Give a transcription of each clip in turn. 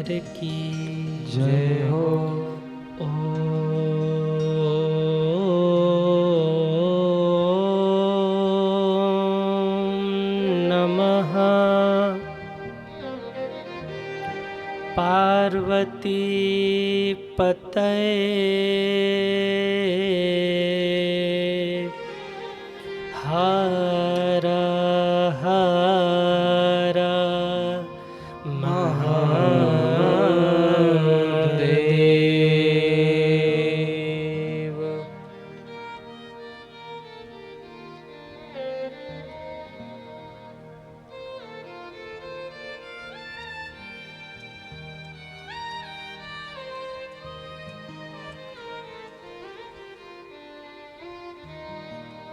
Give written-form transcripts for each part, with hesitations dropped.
सरकार की जय हो। नमः पार्वती पतये हर हर महादेव।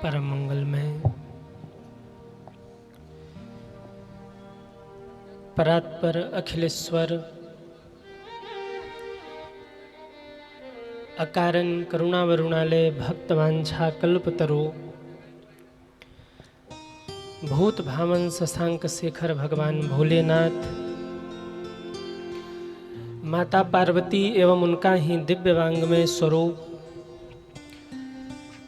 परम मंगलमय परात्पर अखिलेश्वर अकारण करुणावरुणालय भक्तवांछा कल्पतरो भूत भावन शशांक शेखर भगवान भोलेनाथ, माता पार्वती एवं उनका ही दिव्यवांगमय स्वरूप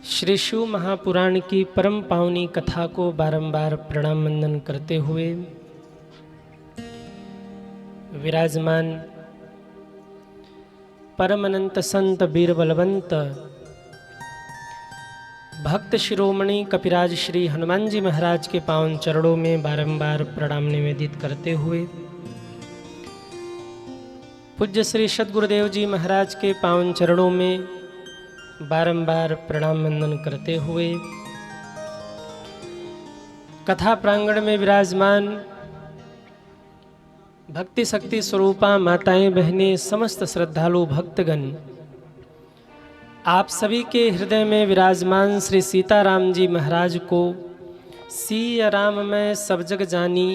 श्री शिव महापुराण की परम पावनी कथा को बारंबार प्रणाम वंदन करते हुए विराजमान परम अनंत संत वीर बलवंत भक्त शिरोमणि कपिराज श्री हनुमान जी महाराज के पावन चरणों में बारंबार प्रणाम निवेदित करते हुए पूज्य श्री सद्गुरुदेव जी महाराज के पावन चरणों में बारंबार प्रणाम वंदन करते हुए कथा प्रांगण में विराजमान भक्ति शक्ति स्वरूपा माताएं बहनें समस्त श्रद्धालु भक्तगण, आप सभी के हृदय में विराजमान श्री सीताराम जी महाराज को सिया राम मैं सब जग जानी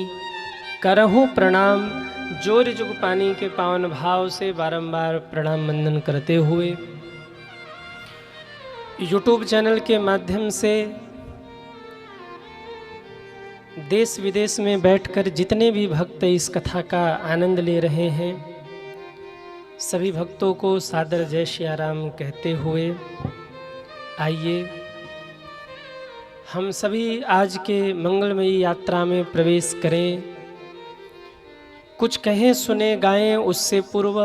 करहूँ प्रणाम जोर जुग पानी के पावन भाव से बारंबार प्रणाम वंदन करते हुए यूट्यूब चैनल के माध्यम से देश विदेश में बैठकर जितने भी भक्त इस कथा का आनंद ले रहे हैं, सभी भक्तों को सादर जय श्री राम कहते हुए आइए हम सभी आज के मंगलमयी यात्रा में प्रवेश करें। कुछ कहें सुने गाएं उससे पूर्व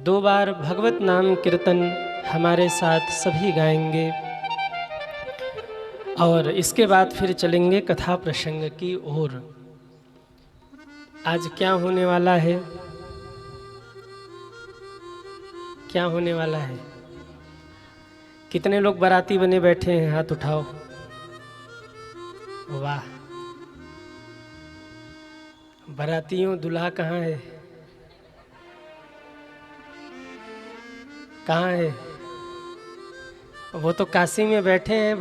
2 बार भगवत नाम कीर्तन हमारे साथ सभी गाएंगे और इसके बाद फिर चलेंगे कथा प्रसंग की ओर। आज क्या होने वाला है, क्या होने वाला है? कितने लोग बाराती बने बैठे हैं? हाथ उठाओ। वाह, बारातियों दूल्हा कहाँ है? कहाँ है? वो तो काशी में बैठे हैं।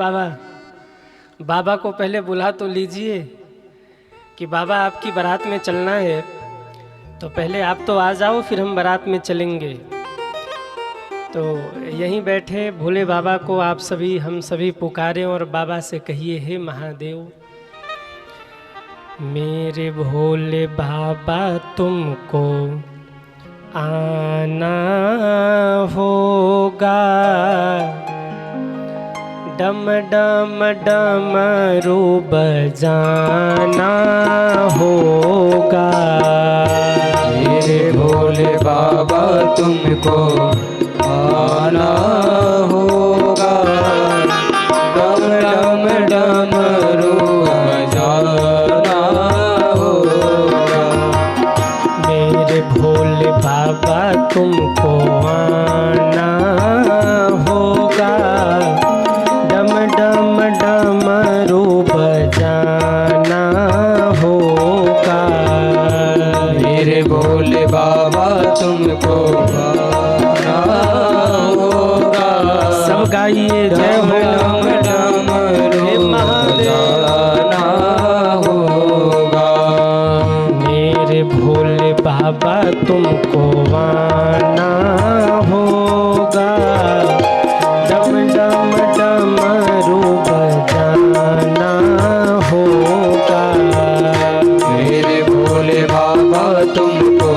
बाबा को पहले बुला तो लीजिए कि बाबा आपकी बारात में चलना है, तो पहले आप तो आ जाओ, फिर हम बारात में चलेंगे। तो यहीं बैठे भोले बाबा को आप सभी हम सभी पुकारें और बाबा से कहिए, हे महादेव मेरे भोले बाबा तुमको आना होगा, डम डम डमरू बजाना होगा। मेरे भोले बाबा तुमको आना होगा, डम डम डमरू बजाना होगा। मेरे भोले बाबा तुमको आना होगा, डम डम डमरू बजाना होगा। मेरे भोले बाबा तुमको आना होगा, सब गाइए जय हो डमरू बजाना होगा। मेरे भोले बाबा तुमको आना होगा, डम डम डमरू बजाना होगा। मेरे भोले बाबा तुमको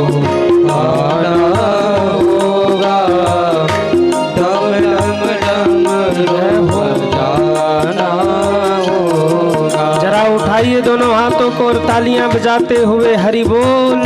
तालियां बजाते हुए हरि बोल।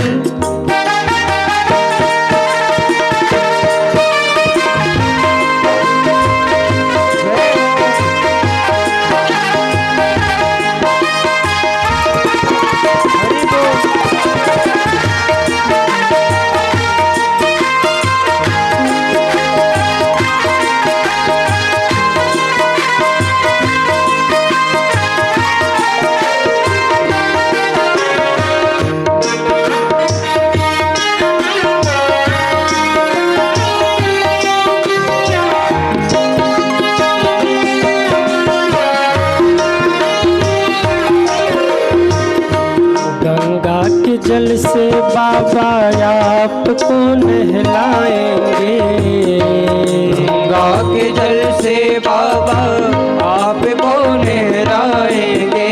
गंगा के जल से बाबा आपको नहलाएंगे। गंगा के जल से बाबा आपको नहलाएंगे।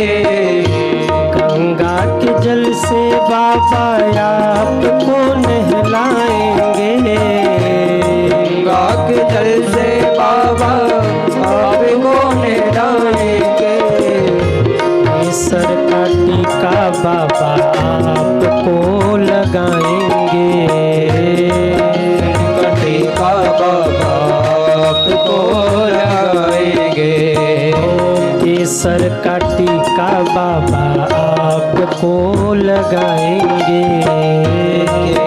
गंगा के जल से बाबा आपको नहलाएंगे। गंगा के जल से बाबा आपको नहलाएंगे। सर का टीका बाबा आपको लगाएंगे। टीका बाबा आपको लगाएंगे। केसर का टीका बाबा आपको लगाएंगे।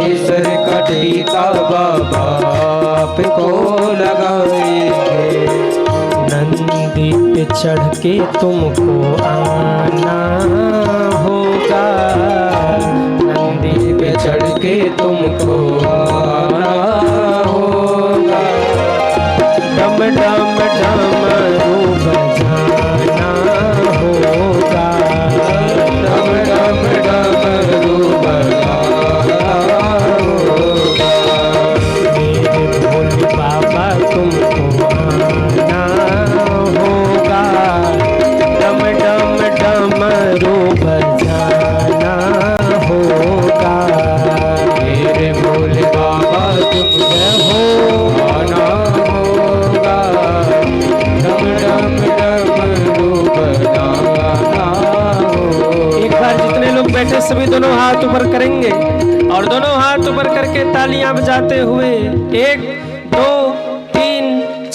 केसर का टीका बाबा आपको लगाएंगे। नंदी पे चढ़ के तुमको आना होगा। नंदी पे चढ़ के तुमको आना होगा। डम डम डमरू बजाना होगा। डम डम डमरू बजाना होगा। मेरे भोले बाबा तुमको आना होगा। डम डम डमरू बजाना होगा। मेरे भोले बाबा तुमको आना होगा। डम डम डमरू बजाना होगा। एक बार जितने लोग बैठे सभी दोनों हाथ ऊपर करेंगे और दोनों हाथ ऊपर करके तालियां बजाते हुए 1 2 3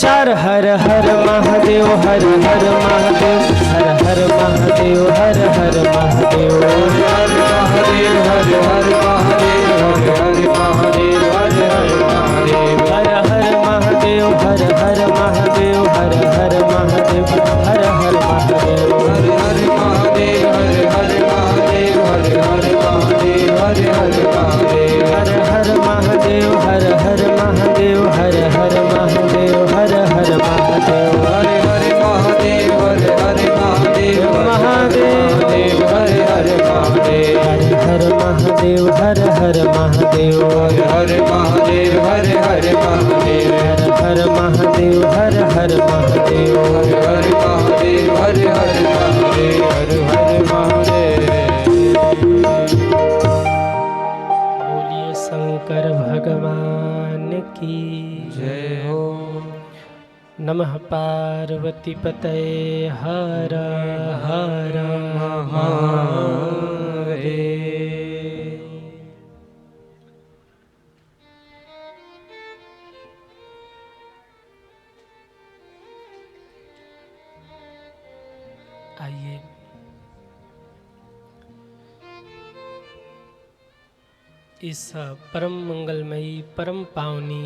4 हर हर महादेव हर हर महादेव हर हर महादेव हर हर महादेव हर महादेव हर हर महादेव हर हर महादेव हर हर महादेव हर हर महादेव हर हर महादेव हर हर महादेव हर हर महादेव हर हर महादेव हर हर महादेव हर हर महादेव हर हर महादेव हर हर महादेव हर हर महादेव हर हर महादेव हर हर महादेव हर हर महादेव हर हर महादेव महादेव हर हर महादेव हर महादेव हर हर महादेव हर हर महादेव हर हर महादेव हर महादेव हर हर महादेव हर हर महादेव हर हर महादेव हर हर महादेव। बोलिए शंकर भगवान की जय हो। नमः पार्वती पतये हर हर महादेव। आइए इस परम मंगलमयी परम पावनी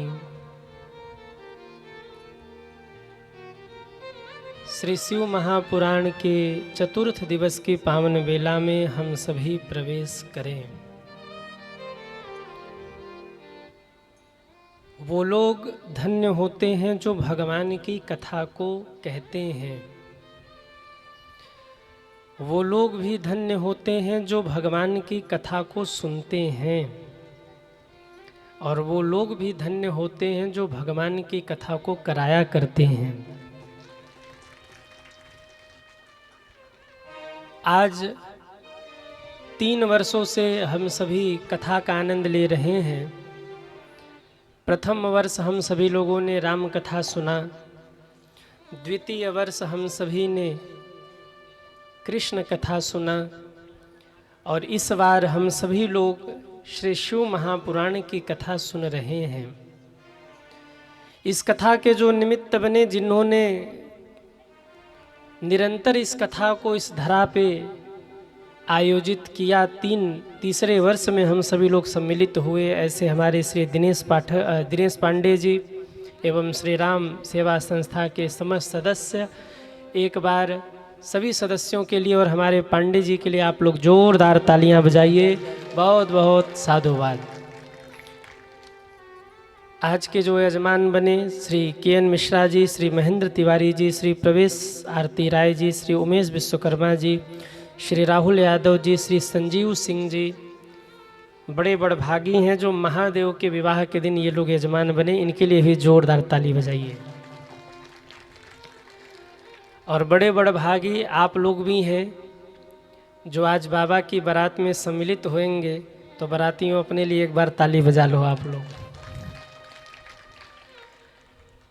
श्री शिव महापुराण के चतुर्थ दिवस की पावन वेला में हम सभी प्रवेश करें। वो लोग धन्य होते हैं जो भगवान की कथा को कहते हैं। वो लोग भी धन्य होते हैं जो भगवान की कथा को सुनते हैं। और वो लोग भी धन्य होते हैं जो भगवान की कथा को कराया करते हैं। आज 3 वर्षों से हम सभी कथा का आनंद ले रहे हैं। प्रथम वर्ष हम सभी लोगों ने राम कथा सुना। द्वितीय वर्ष हम सभी ने कृष्ण कथा सुना। और इस बार हम सभी लोग श्री शिव महापुराण की कथा सुन रहे हैं। इस कथा के जो निमित्त बने, जिन्होंने निरंतर इस कथा को इस धरा पे आयोजित किया, तीसरे वर्ष में हम सभी लोग सम्मिलित हुए, ऐसे हमारे श्री दिनेश पांडे जी एवं श्री राम सेवा संस्था के समस्त सदस्य, एक बार सभी सदस्यों के लिए और हमारे पांडे जी के लिए आप लोग जोरदार तालियां बजाइए। बहुत बहुत साधुवाद। आज के जो यजमान बने श्री के.एन. मिश्रा जी, श्री महेंद्र तिवारी जी, श्री प्रवेश आरती राय जी, श्री उमेश विश्वकर्मा जी, श्री राहुल यादव जी, श्री संजीव सिंह जी, बड़े भागी हैं जो महादेव के विवाह के दिन ये लोग यजमान बने। इनके लिए भी जोरदार ताली बजाइए। और बड़े भागी आप लोग भी हैं जो आज बाबा की बारात में सम्मिलित होंगे, तो बारातियों अपने लिए एक बार ताली बजा लो आप लोग।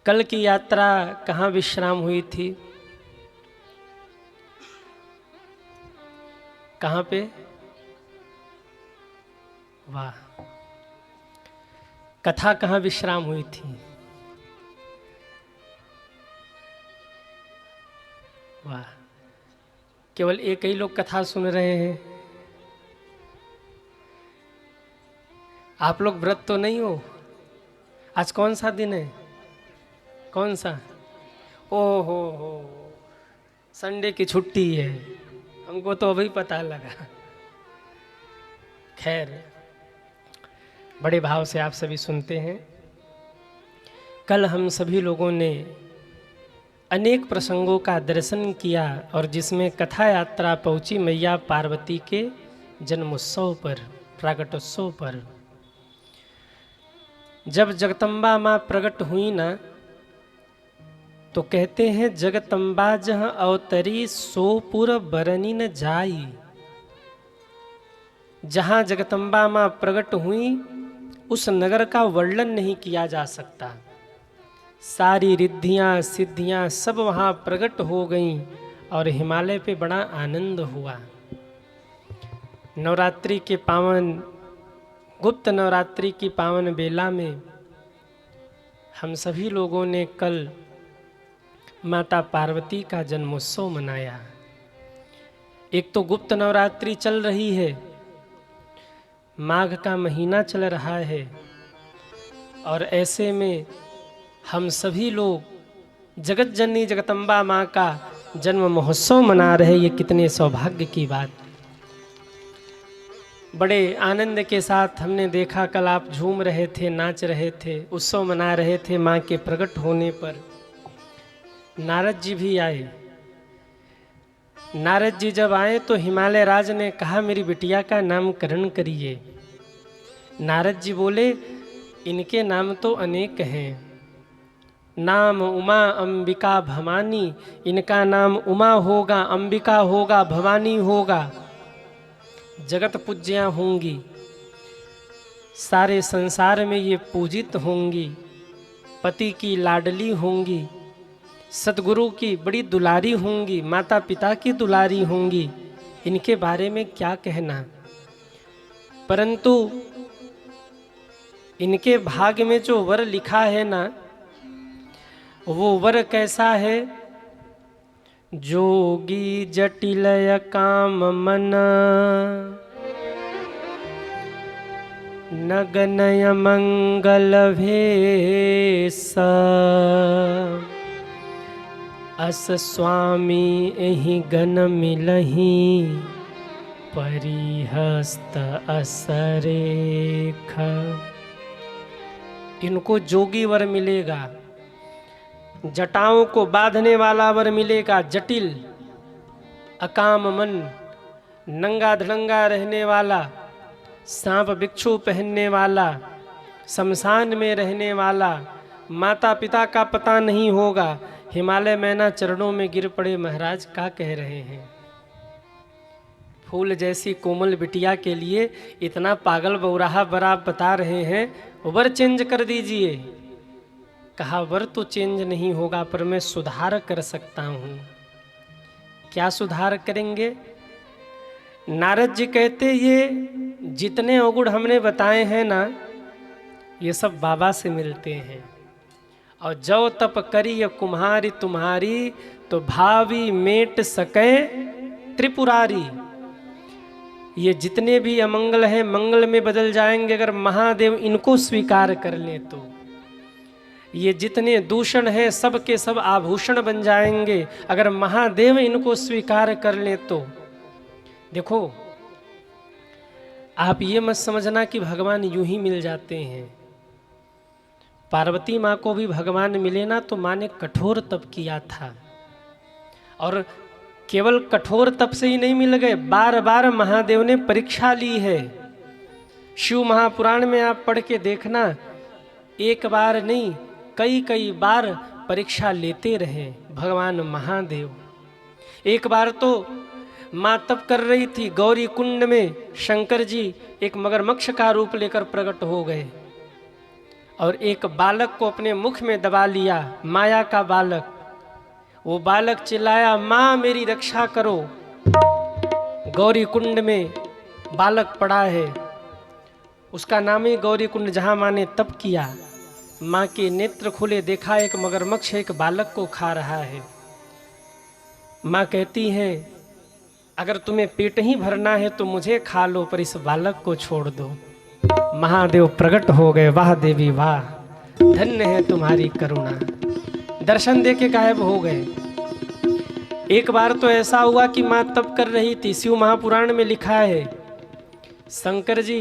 कल की यात्रा कहाँ विश्राम हुई थी? कहाँ पे? वाह। कथा कहाँ विश्राम हुई थी? वाह। केवल एक ही लोग कथा सुन रहे हैं। आप लोग व्रत तो नहीं हो? आज कौन सा दिन है? कौन सा? ओहो हो, संडे की छुट्टी है। हमको तो अभी पता लगा। खैर, बड़े भाव से आप सभी सुनते हैं। कल हम सभी लोगों ने अनेक प्रसंगों का दर्शन किया और जिसमें कथा यात्रा पहुंची मैया पार्वती के जन्मोत्सव पर, प्रागटोत्सव पर। जब जगदम्बा माँ प्रकट हुई ना, तो कहते हैं जगदम्बा जहाँ अवतरी सोपुर बरनी न जाई। जहाँ जगदम्बा माँ प्रकट हुई उस नगर का वर्णन नहीं किया जा सकता। सारी रिद्धियाँ सिद्धियाँ सब वहाँ प्रकट हो गईं और हिमालय पे बड़ा आनंद हुआ। नवरात्रि के पावन, गुप्त नवरात्रि की पावन बेला में हम सभी लोगों ने कल माता पार्वती का जन्मोत्सव मनाया। एक तो गुप्त नवरात्रि चल रही है, माघ का महीना चल रहा है, और ऐसे में हम सभी लोग जगत जननी जगदम्बा माँ का जन्म महोत्सव मना रहे। ये कितने सौभाग्य की बात। बड़े आनंद के साथ हमने देखा, कल आप झूम रहे थे, नाच रहे थे, उत्सव मना रहे थे माँ के प्रकट होने पर। नारद जी भी आए। नारद जी जब आए तो हिमालय राज ने कहा मेरी बिटिया का नामकरण करिए। नारद जी बोले इनके नाम तो अनेक हैं। नाम उमा अंबिका भवानी, इनका नाम उमा होगा, अंबिका होगा, भवानी होगा, जगत पूज्या होंगी, सारे संसार में ये पूजित होंगी, पति की लाडली होंगी, सतगुरु की बड़ी दुलारी होंगी, माता पिता की दुलारी होंगी। इनके बारे में क्या कहना। परंतु इनके भाग्य में जो वर लिखा है ना, वो वर कैसा है? जोगी जटिलय काम मन, नगनय मंगल भेष, अस स्वामी एहि गन मिलही, परिहस्त असरेख। इनको जोगी वर मिलेगा, जटाओं को बांधने वाला वर मिलेगा, जटिल, अकाम मन, नंगा धड़ंगा रहने वाला, सांप बिच्छू पहनने वाला, शमशान में रहने वाला, माता पिता का पता नहीं होगा। हिमालय मैना चरणों में गिर पड़े, महाराज क्या कह रहे हैं? फूल जैसी कोमल बिटिया के लिए इतना पागल बौराहा वर आप बता रहे हैं, वर चेंज कर दीजिए। कहा वर तो चेंज नहीं होगा, पर मैं सुधार कर सकता हूँ। क्या सुधार करेंगे? नारद जी कहते ये जितने अवगुण हमने बताए हैं ना, ये सब बाबा से मिलते हैं। और जो तप करी कुम्हारी तुम्हारी, तो भावी मेट सके त्रिपुरारी। ये जितने भी अमंगल हैं मंगल में बदल जाएंगे अगर महादेव इनको स्वीकार कर ले तो। ये जितने दूषण हैं सब के सब आभूषण बन जाएंगे अगर महादेव इनको स्वीकार कर ले तो। देखो, आप ये मत समझना कि भगवान यूं ही मिल जाते हैं। पार्वती माँ को भी भगवान मिले ना तो माँ ने कठोर तप किया था, और केवल कठोर तप से ही नहीं मिल गए, बार बार महादेव ने परीक्षा ली है। शिव महापुराण में आप पढ़ के देखना, एक बार नहीं कई कई बार परीक्षा लेते रहे भगवान महादेव। एक बार तो माँ तप कर रही थी, गौरी कुंड में शंकर जी एक मगरमच्छ का रूप लेकर प्रकट हो गए और एक बालक को अपने मुख में दबा लिया, माया का बालक। वो बालक चिल्लाया, माँ मेरी रक्षा करो। गौरी कुंड में बालक पड़ा है, उसका नाम ही गौरी कुंड, जहाँ माँ ने तप किया। माँ के नेत्र खुले, देखा एक मगरमच्छ एक बालक को खा रहा है। माँ कहती हैं, अगर तुम्हें पेट ही भरना है तो मुझे खा लो, पर इस बालक को छोड़ दो। महादेव प्रकट हो गए, वाह देवी वाह, धन्य है तुम्हारी करुणा। दर्शन दे के गायब हो गए। एक बार तो ऐसा हुआ कि माँ तप कर रही थी, शिव महापुराण में लिखा है, शंकर जी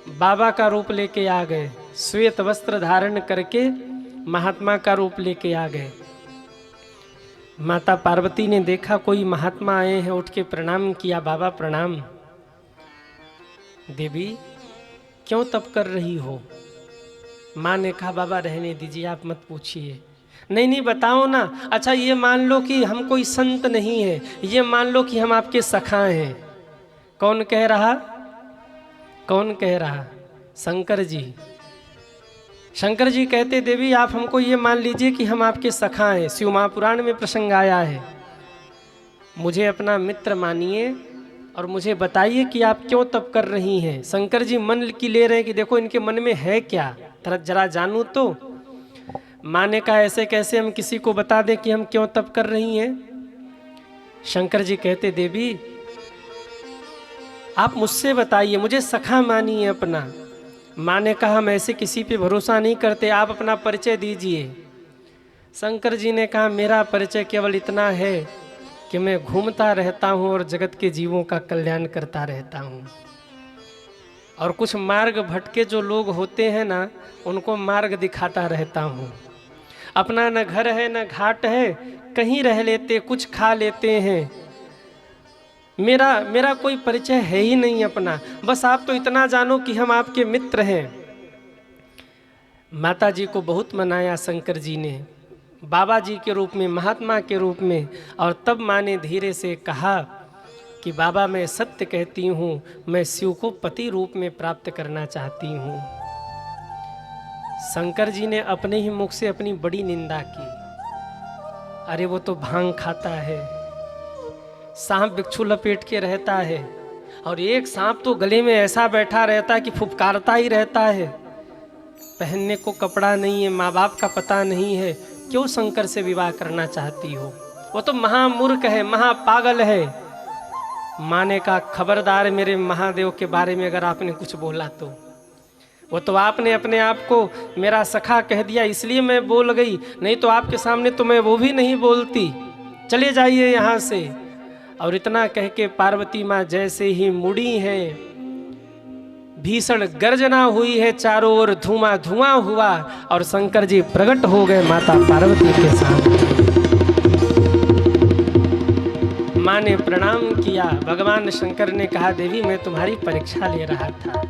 बाबा का रूप लेके आ गए, श्वेत वस्त्र धारण करके महात्मा का रूप लेके आ गए। माता पार्वती ने देखा कोई महात्मा आए हैं, उठ के प्रणाम किया, बाबा प्रणाम। देवी क्यों तप कर रही हो? माँ ने कहा, बाबा रहने दीजिए, आप मत पूछिए। नहीं नहीं बताओ ना। अच्छा ये मान लो कि हम कोई संत नहीं है, ये मान लो कि हम आपके सखा हैं। कौन कह रहा? कौन कह रहा? शंकर जी। शंकर जी कहते, देवी आप हमको ये मान लीजिए कि हम आपके सखा हैं। शिव महापुराण में प्रसंग आया है, मुझे अपना मित्र मानिए और मुझे बताइए कि आप क्यों तप कर रही हैं। शंकर जी मन की ले रहे हैं कि देखो इनके मन में है क्या, जरा जानूं तो। माँ ने कहा, ऐसे कैसे हम किसी को बता दें कि हम क्यों तप कर रही हैं? शंकर जी कहते, देवी आप मुझसे बताइए, मुझे सखा मानिए अपना। माँ ने कहा, हम ऐसे किसी पे भरोसा नहीं करते, आप अपना परिचय दीजिए। शंकर जी ने कहा, मेरा परिचय केवल इतना है कि मैं घूमता रहता हूँ और जगत के जीवों का कल्याण करता रहता हूँ, और कुछ मार्ग भटके जो लोग होते हैं ना, उनको मार्ग दिखाता रहता हूँ। अपना न घर है न घाट है, कहीं रह लेते कुछ खा लेते हैं। मेरा कोई परिचय है ही नहीं अपना, बस आप तो इतना जानो कि हम आपके मित्र हैं। माता जी को बहुत मनाया शंकर जी ने, बाबा जी के रूप में, महात्मा के रूप में। और तब माँ ने धीरे से कहा कि बाबा मैं सत्य कहती हूँ, मैं शिव को पति रूप में प्राप्त करना चाहती हूँ। शंकर जी ने अपने ही मुख से अपनी बड़ी निंदा की। अरे वो तो भांग खाता है, सांप बिच्छू लपेट के रहता है, और एक सांप तो गले में ऐसा बैठा रहता है कि फुफकारता ही रहता है। पहनने को कपड़ा नहीं है, माँ बाप का पता नहीं है, क्यों शंकर से विवाह करना चाहती हो? वो तो महामूर्ख है, महापागल है। माँ ने कहा, खबरदार मेरे महादेव के बारे में अगर आपने कुछ बोला तो। वो तो आपने अपने आप को मेरा सखा कह दिया इसलिए मैं बोल गई, नहीं तो आपके सामने तो मैं वो भी नहीं बोलती। चले जाइए यहाँ से। और इतना कह के पार्वती माँ जैसे ही मुड़ी हैं, भीषण गर्जना हुई है, चारों ओर धुआं धुआं हुआ और शंकर जी प्रकट हो गए माता पार्वती के सामने। माँ ने प्रणाम किया। भगवान शंकर ने कहा, देवी मैं तुम्हारी परीक्षा ले रहा था,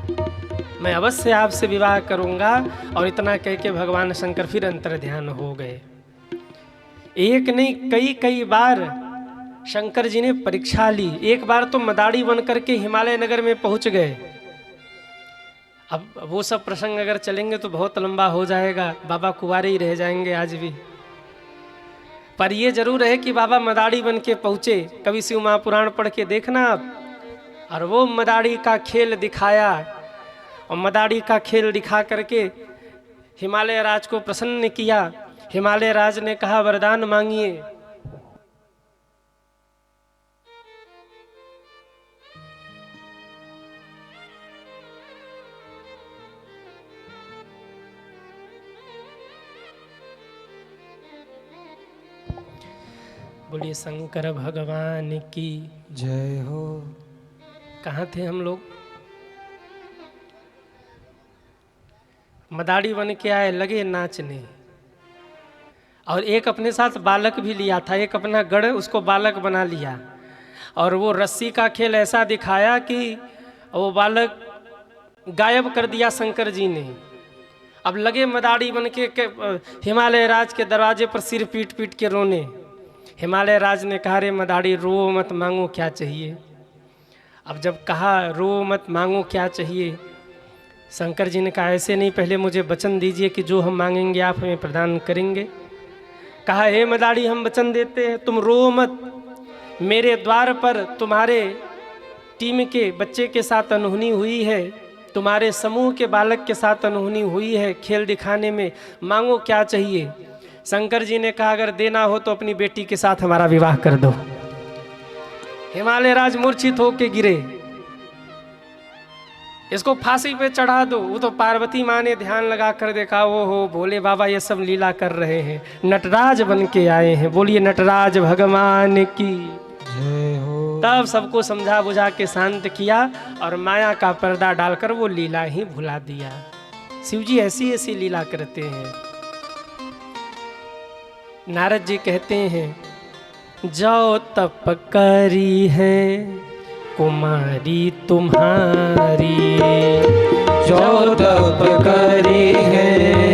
मैं अवश्य आपसे विवाह करूंगा। और इतना कह के भगवान शंकर फिर अंतर्ध्यान हो गए। एक नहीं कई कई बार शंकर जी ने परीक्षा ली। एक बार तो मदारी बन करके हिमालय नगर में पहुंच गए। अब वो सब प्रसंग अगर चलेंगे तो बहुत लंबा हो जाएगा, बाबा कुंवारे ही रह जाएंगे आज भी। पर ये जरूर है कि बाबा मदारी बन के पहुंचे। कभी शिव महापुराण पढ़ के देखना आप, और वो मदारी का खेल दिखाया, और मदारी का खेल दिखा करके हिमालय राज को प्रसन्न किया। हिमालय राज ने कहा वरदान मांगिए। बोलिए शंकर भगवान की जय हो। कहाँ थे हम लोग? मदारी बन के आए, लगे नाचने, और एक अपने साथ बालक भी लिया था, एक अपना गढ़ उसको बालक बना लिया, और वो रस्सी का खेल ऐसा दिखाया कि वो बालक गायब कर दिया शंकर जी ने। अब लगे मदारी बन के हिमालय राज के दरवाजे पर सिर पीट पीट के रोने। हिमालय राज ने कहा रे मदारी रो मत, मांगो क्या चाहिए। अब जब कहा रो मत, मांगो क्या चाहिए, शंकर जी ने कहा ऐसे नहीं, पहले मुझे वचन दीजिए कि जो हम मांगेंगे आप हमें प्रदान करेंगे। कहा हे मदारी हम वचन देते हैं, तुम रो मत, मेरे द्वार पर तुम्हारे टीम के बच्चे के साथ अनहोनी हुई है, तुम्हारे समूह के बालक के साथ अनहोनी हुई है खेल दिखाने में, मांगो क्या चाहिए। शंकर जी ने कहा अगर देना हो तो अपनी बेटी के साथ हमारा विवाह कर दो। हिमालय राज मूर्छित होके गिरे, इसको फांसी पे चढ़ा दो। वो तो पार्वती माँ ने ध्यान लगा कर देखा, वो हो भोले बाबा ये सब लीला कर रहे हैं, नटराज बन के आए हैं। बोलिए नटराज भगवान की जय हो। तब सबको समझा बुझा के शांत किया और माया का पर्दा डालकर वो लीला ही भुला दिया। शिवजी ऐसी ऐसी लीला करते हैं। नारद जी कहते हैं जो तप करी है कुमारी तुम्हारी, जो तप करी है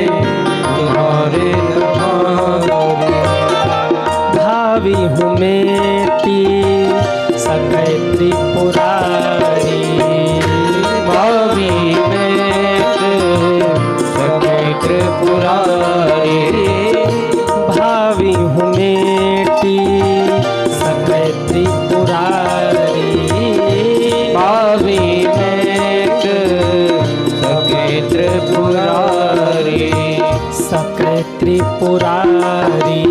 तुम्हारे भावी हूँ मेटी सकै त्रिपुरारी, भावी मेट सकै त्रिपुरारी, भावी हूँ मेटी सकै त्रिपुरारी, भावी मेट सकै त्रिपुरारी, सकै त्रिपुरारी,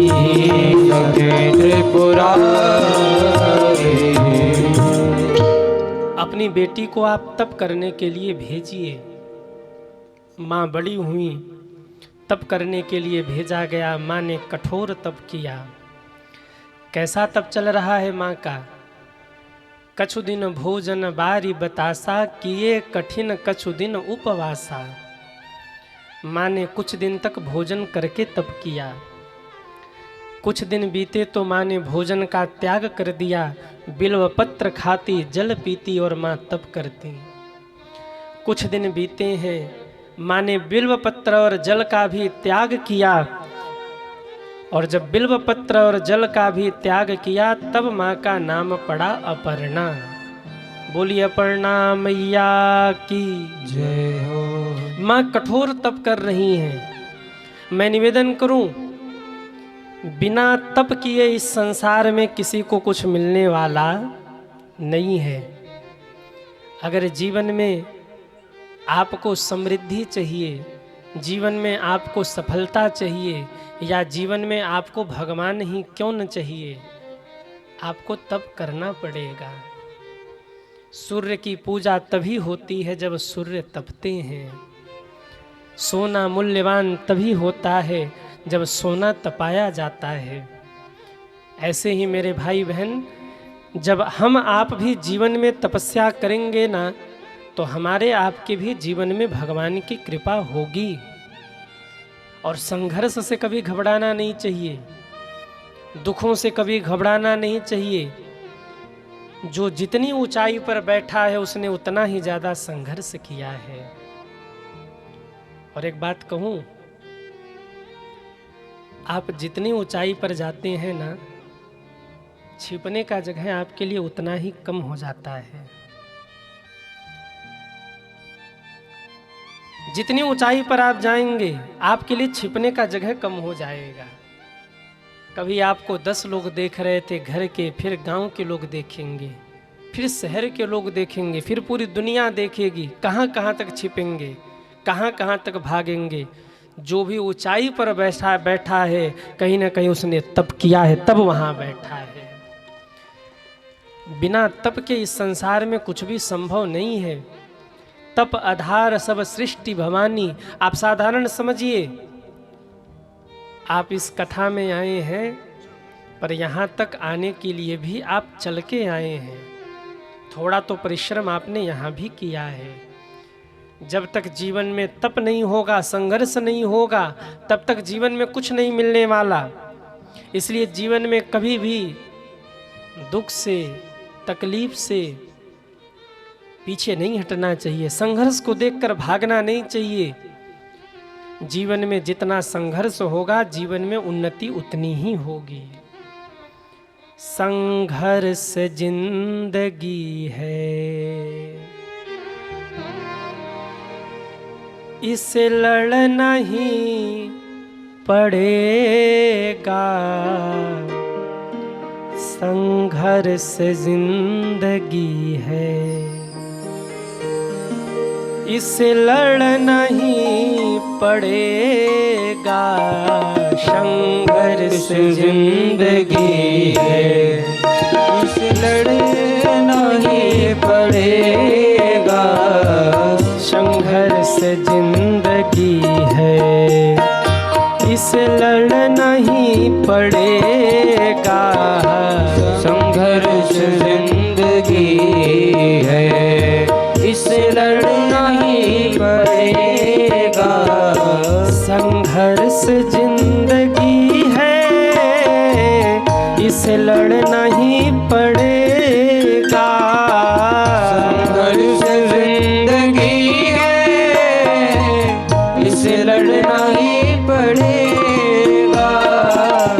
सकै त्रिपुरारी। अपनी बेटी को आप तप करने के लिए भेजिए। माँ बड़ी हुई, तप करने के लिए भेजा गया। माँ ने कठोर तप किया। कैसा तप चल रहा है माँ का? कछु दिन भोजन बारी बतासा, किए कठिन कछु दिन उपवासा। माँ ने कुछ दिन तक भोजन करके तप किया। कुछ दिन बीते तो माँ ने भोजन का त्याग कर दिया। बिल्व पत्र खाती, जल पीती और माँ तप करती। कुछ दिन बीते हैं, माँ ने बिल्व पत्र और जल का भी त्याग किया, और जब बिल्व पत्र और जल का भी त्याग किया तब माँ का नाम पड़ा अपर्णा। बोलिए अपर्णा मैया की जय हो। माँ कठोर तप कर रही हैं। मैं निवेदन करूं, बिना तप किए इस संसार में किसी को कुछ मिलने वाला नहीं है। अगर जीवन में आपको समृद्धि चाहिए, जीवन में आपको सफलता चाहिए, या जीवन में आपको भगवान ही क्यों न चाहिए, आपको तप करना पड़ेगा। सूर्य की पूजा तभी होती है जब सूर्य तपते हैं। सोना मूल्यवान तभी होता है जब सोना तपाया जाता है। ऐसे ही मेरे भाई बहन, जब हम आप भी जीवन में तपस्या करेंगे ना, तो हमारे आपके भी जीवन में भगवान की कृपा होगी। और संघर्ष से कभी घबराना नहीं चाहिए, दुखों से कभी घबराना नहीं चाहिए। जो जितनी ऊंचाई पर बैठा है उसने उतना ही ज्यादा संघर्ष किया है। और एक बात कहूं, आप जितनी ऊंचाई पर जाते हैं ना, छिपने का जगह आपके लिए उतना ही कम हो जाता है। जितनी ऊंचाई पर आप जाएंगे आपके लिए छिपने का जगह कम हो जाएगा। कभी आपको 10 लोग देख रहे थे घर के, फिर गांव के लोग देखेंगे, फिर शहर के लोग देखेंगे, फिर पूरी दुनिया देखेगी, कहाँ कहाँ तक छिपेंगे, कहाँ कहाँ तक भागेंगे। जो भी ऊंचाई पर बैठा है, कहीं ना कहीं उसने तप किया है, तब वहाँ बैठा है। बिना तप के इस संसार में कुछ भी संभव नहीं है। तप आधार सब सृष्टि भवानी। आप साधारण समझिए, आप इस कथा में आए हैं, पर यहाँ तक आने के लिए भी आप चल के आए हैं। थोड़ा तो परिश्रम आपने यहाँ भी किया है। जब तक जीवन में तप नहीं होगा, संघर्ष नहीं होगा, तब तक जीवन में कुछ नहीं मिलने वाला। इसलिए जीवन में कभी भी दुख से, तकलीफ से पीछे नहीं हटना चाहिए। संघर्ष को देखकर भागना नहीं चाहिए। जीवन में जितना संघर्ष होगा, जीवन में उन्नति उतनी ही होगी। संघर्ष जिंदगी है, इसे लड़ना ही पड़ेगा। संघर्ष जिंदगी है, इसे लड़ना ही पड़ेगा। संघर्ष जिंदगी है, इसे लड़ना ही पड़ेगा। संघर्ष जिंदगी है, इसे लड़ना ही पड़ेगा। संघर्ष जिंदगी है, इसे लड़ना ही पड़ेगा। संघर्ष जिंदगी है, इसे लड़ना ही पड़ेगा। संघर्ष जिंदगी है, इसे लड़ना ही पड़ेगा।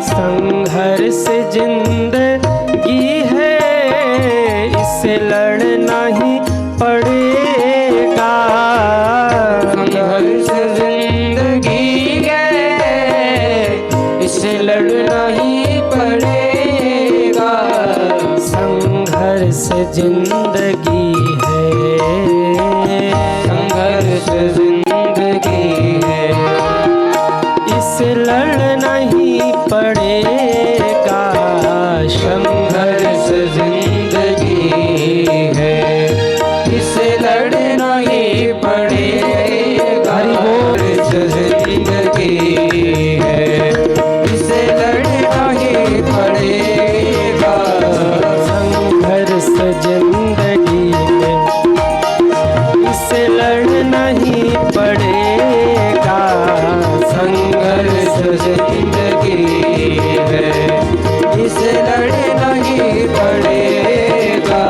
संघर्ष जिंदगी है, इसे लड़ना ही पड़ेगा। संघर्ष जिंदगी है, इसे लड़ना ही पड़ेगा। संघर्ष जिंदगी है, संघर्ष जिंदगी है, इसे लड़ना ही पड़ेगा। संघर्ष जिंदगी है, इसे लड़ना ही पड़ेगा। संघर्ष जिंदगी है, इसे लड़ना ही पड़ेगा। संघर्ष जिंदगी में, इसे लड़ना ही पड़ेगा। संघर्ष जिंदगी है, इसे लड़ना ही पड़ेगा।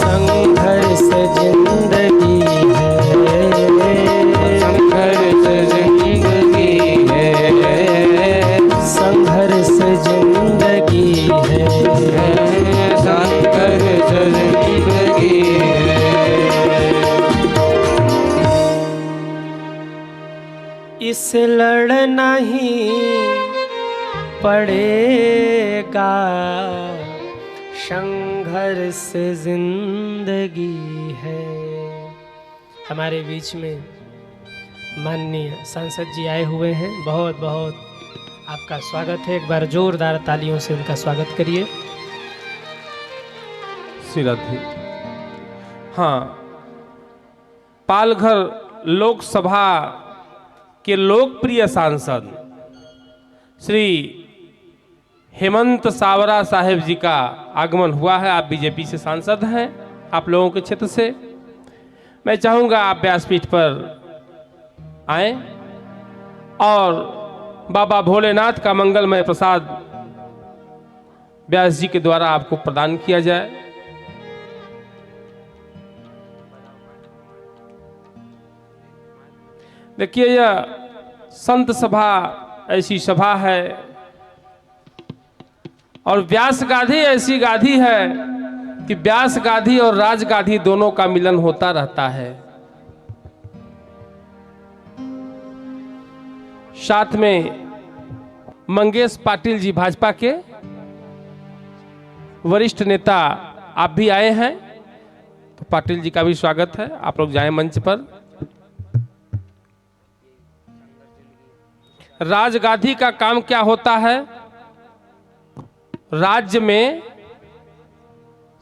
संघर्ष जिंदगी है, संघर्ष जिंदगी है, संघर्ष जिंदगी है। संघर्ष जिंदगी है, इसे लड़ना ही पड़ेगा। संघर्ष जिंदगी है। हमारे बीच में माननीय सांसद जी आए हुए हैं। बहुत बहुत आपका स्वागत है। एक बार जोरदार तालियों से उनका स्वागत करिए। श्रीराधे। हाँ, पालघर लोकसभा के लोकप्रिय सांसद श्री हेमंत सावरा साहेब जी का आगमन हुआ है। आप बीजेपी से सांसद हैं, आप लोगों के क्षेत्र से। मैं चाहूँगा आप व्यासपीठ पर आएं और बाबा भोलेनाथ का मंगलमय प्रसाद व्यास जी के द्वारा आपको प्रदान किया जाए। देखिए, यह संत सभा ऐसी सभा है और व्यास गाधी ऐसी गाधी है कि व्यास गाधी और राज गाधी दोनों का मिलन होता रहता है। साथ में मंगेश पाटिल जी भाजपा के वरिष्ठ नेता आप भी आए हैं, तो पाटिल जी का भी स्वागत है। आप लोग जाएं मंच पर। राजगादी का काम क्या होता है? राज्य में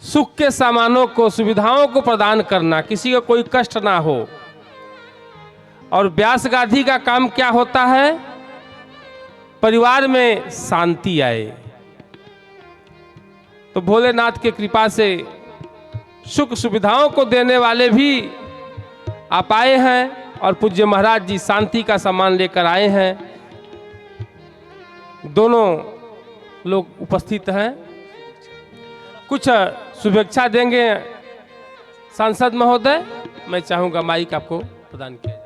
सुख के सामानों को, सुविधाओं को प्रदान करना, किसी को कोई कष्ट ना हो। और व्यासगादी का काम क्या होता है? परिवार में शांति आए। तो भोलेनाथ की कृपा से सुख सुविधाओं को देने वाले भी आप आए हैं और पूज्य महाराज जी शांति का सामान लेकर आए हैं। दोनों लोग उपस्थित हैं, कुछ शुभेच्छा देंगे सांसद महोदय। मैं चाहूंगा माइक आपको प्रदान किया जाए।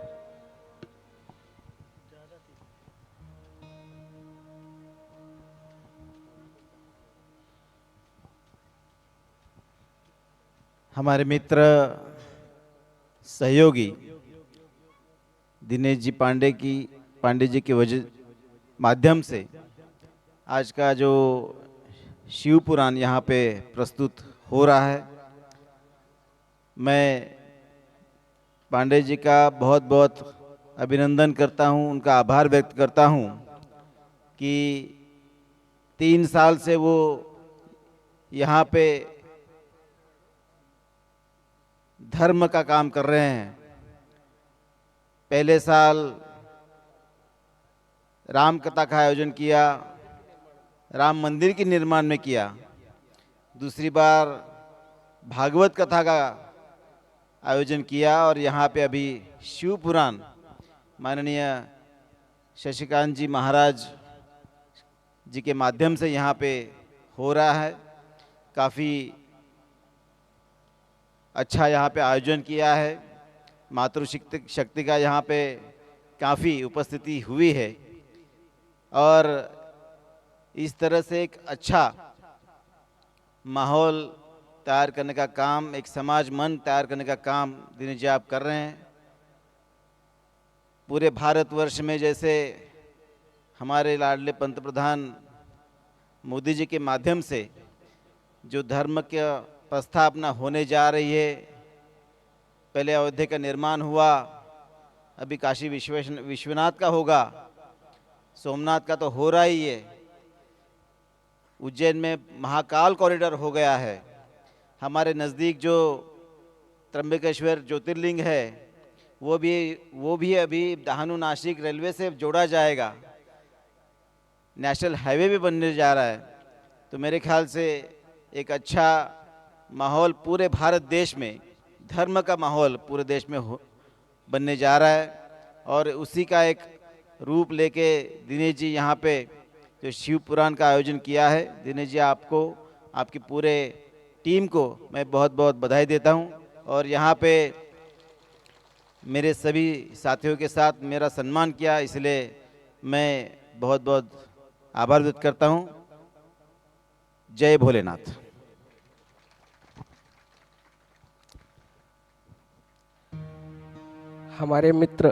हमारे मित्र सहयोगी दिनेश जी पांडे जी के वजह माध्यम से आज का जो शिव पुराण यहाँ पे प्रस्तुत हो रहा है, मैं पांडे जी का बहुत बहुत अभिनंदन करता हूँ, उनका आभार व्यक्त करता हूँ कि 3 साल से वो यहाँ पे धर्म का काम कर रहे हैं। पहले साल राम कथा का आयोजन किया, राम मंदिर के निर्माण में किया। दूसरी बार भागवत कथा का आयोजन किया और यहाँ पे अभी शिव पुराण माननीय शशिकांत जी महाराज जी के माध्यम से यहाँ पे हो रहा है। काफ़ी अच्छा यहाँ पे आयोजन किया है। मातृशक्ति का यहाँ पे काफ़ी उपस्थिति हुई है और इस तरह से एक अच्छा माहौल तैयार करने का काम, एक समाज मन तैयार करने का काम दिनेश जी आप कर रहे हैं। पूरे भारतवर्ष में जैसे हमारे लाडले पंतप्रधान मोदी जी के माध्यम से जो धर्म का प्रस्थापना होने जा रही है, पहले अयोध्या का निर्माण हुआ, अभी काशी विश्वनाथ का होगा, सोमनाथ का तो हो रहा ही है, उज्जैन में महाकाल कॉरिडोर हो गया है, हमारे नज़दीक जो त्र्यंबकेश्वर ज्योतिर्लिंग है वो भी अभी दहानू नासिक रेलवे से जोड़ा जाएगा, नेशनल हाईवे भी बनने जा रहा है। तो मेरे ख्याल से एक अच्छा माहौल पूरे भारत देश में, धर्म का माहौल पूरे देश में बनने जा रहा है और उसी का एक रूप लेके दिनेश जी यहाँ पे जो शिव पुराण का आयोजन किया है, दिनेश जी आपको, आपकी पूरे टीम को मैं बहुत बहुत बधाई देता हूँ। और यहाँ पे मेरे सभी साथियों के साथ मेरा सम्मान किया, इसलिए मैं बहुत बहुत आभार व्यक्त करता हूँ। जय भोलेनाथ। हमारे मित्र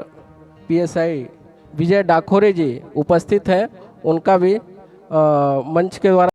पीएसआई विजय डाकोरे जी उपस्थित हैं, उनका भी मंच के द्वारा